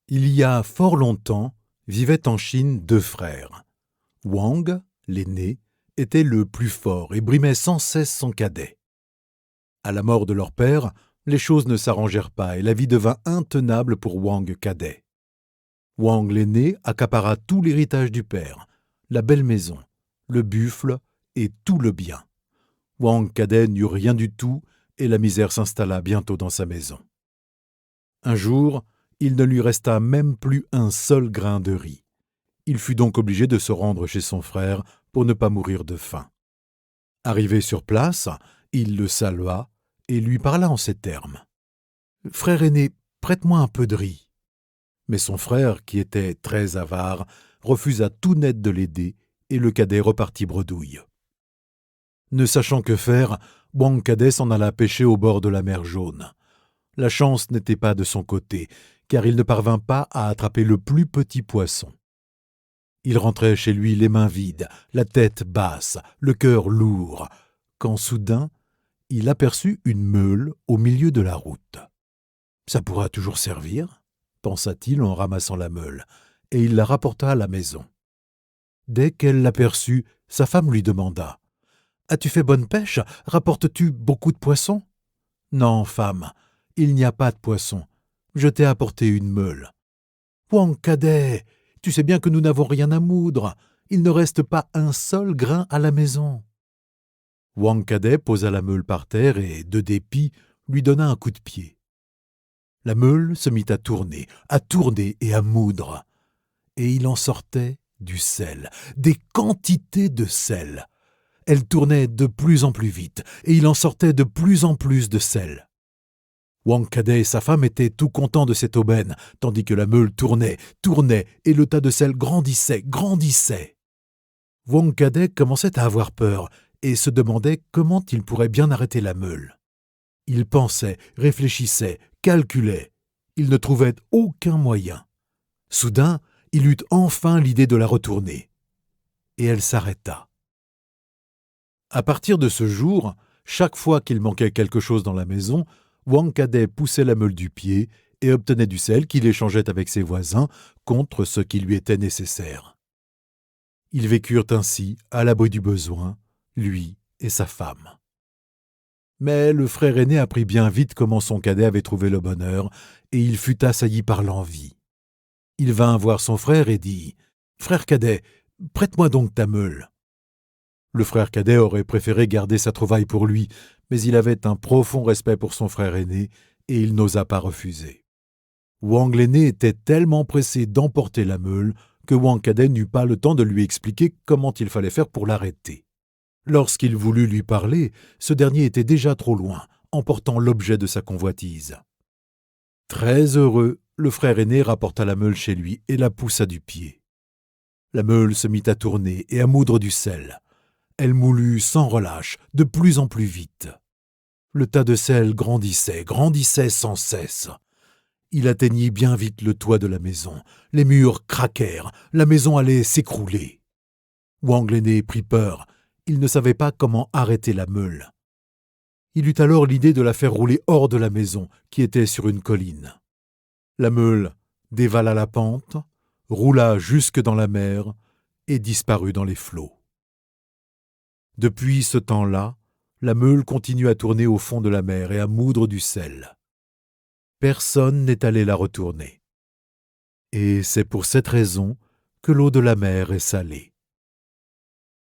Il y a fort longtemps, vivaient en Chine deux frères. Wang, l'aîné, était le plus fort et brimait sans cesse son cadet. À la mort de leur père, les choses ne s'arrangèrent pas et la vie devint intenable pour Wang cadet. Wang l'aîné accapara tout l'héritage du père, la belle maison, le buffle et tout le bien. Wang cadet n'eut rien du tout et la misère s'installa bientôt dans sa maison. Un jour, il ne lui resta même plus un seul grain de riz. Il fut donc obligé de se rendre chez son frère pour ne pas mourir de faim. Arrivé sur place, il le salua et lui parla en ces termes. « Frère aîné, prête-moi un peu de riz. » Mais son frère, qui était très avare, refusa tout net de l'aider et le cadet repartit bredouille. Ne sachant que faire, Wang cadet s'en alla pêcher au bord de la mer Jaune. La chance n'était pas de son côté, car il ne parvint pas à attraper le plus petit poisson. Il rentrait chez lui les mains vides, la tête basse, le cœur lourd, quand soudain il aperçut une meule au milieu de la route. « Ça pourra toujours servir » pensa-t-il en ramassant la meule, et il la rapporta à la maison. Dès qu'elle l'aperçut, sa femme lui demanda « As-tu fait bonne pêche? Rapportes-tu beaucoup de poissons ?»« Non, femme, il n'y a pas de poissons. Je t'ai apporté une meule. »« Wang cadet, tu sais bien que nous n'avons rien à moudre. Il ne reste pas un seul grain à la maison. » Wang cadet posa la meule par terre et, de dépit, lui donna un coup de pied. La meule se mit à tourner et à moudre. Et il en sortait du sel, des quantités de sel. Elle tournait de plus en plus vite, et il en sortait de plus en plus de sel. Wang cadet et sa femme étaient tout contents de cette aubaine, tandis que la meule tournait, et le tas de sel grandissait. Wang cadet commençait à avoir peur, et se demandait comment il pourrait bien arrêter la meule. Il pensait, réfléchissait, calculait. Il ne trouvait aucun moyen. Soudain, il eut enfin l'idée de la retourner. Et elle s'arrêta. À partir de ce jour, chaque fois qu'il manquait quelque chose dans la maison, Wang cadet poussait la meule du pied et obtenait du sel qu'il échangeait avec ses voisins contre ce qui lui était nécessaire. Ils vécurent ainsi, à l'abri du besoin, lui et sa femme. Mais le frère aîné apprit bien vite comment son cadet avait trouvé le bonheur, et il fut assailli par l'envie. Il vint voir son frère et dit « Frère cadet, prête-moi donc ta meule. » Le frère cadet aurait préféré garder sa trouvaille pour lui, mais il avait un profond respect pour son frère aîné, et il n'osa pas refuser. Wang l'aîné était tellement pressé d'emporter la meule que Wang cadet n'eut pas le temps de lui expliquer comment il fallait faire pour l'arrêter. Lorsqu'il voulut lui parler, ce dernier était déjà trop loin, emportant l'objet de sa convoitise. Très heureux, le frère aîné rapporta la meule chez lui et la poussa du pied. La meule se mit à tourner et à moudre du sel. Elle moulut sans relâche, de plus en plus vite. Le tas de sel grandissait sans cesse. Il atteignit bien vite le toit de la maison. Les murs craquèrent, la maison allait s'écrouler. Wang l'aîné prit peur. Il ne savait pas comment arrêter la meule. Il eut alors l'idée de la faire rouler hors de la maison, qui était sur une colline. La meule dévala la pente, roula jusque dans la mer et disparut dans les flots. Depuis ce temps-là, la meule continue à tourner au fond de la mer et à moudre du sel. Personne n'est allé la retourner. Et c'est pour cette raison que l'eau de la mer est salée.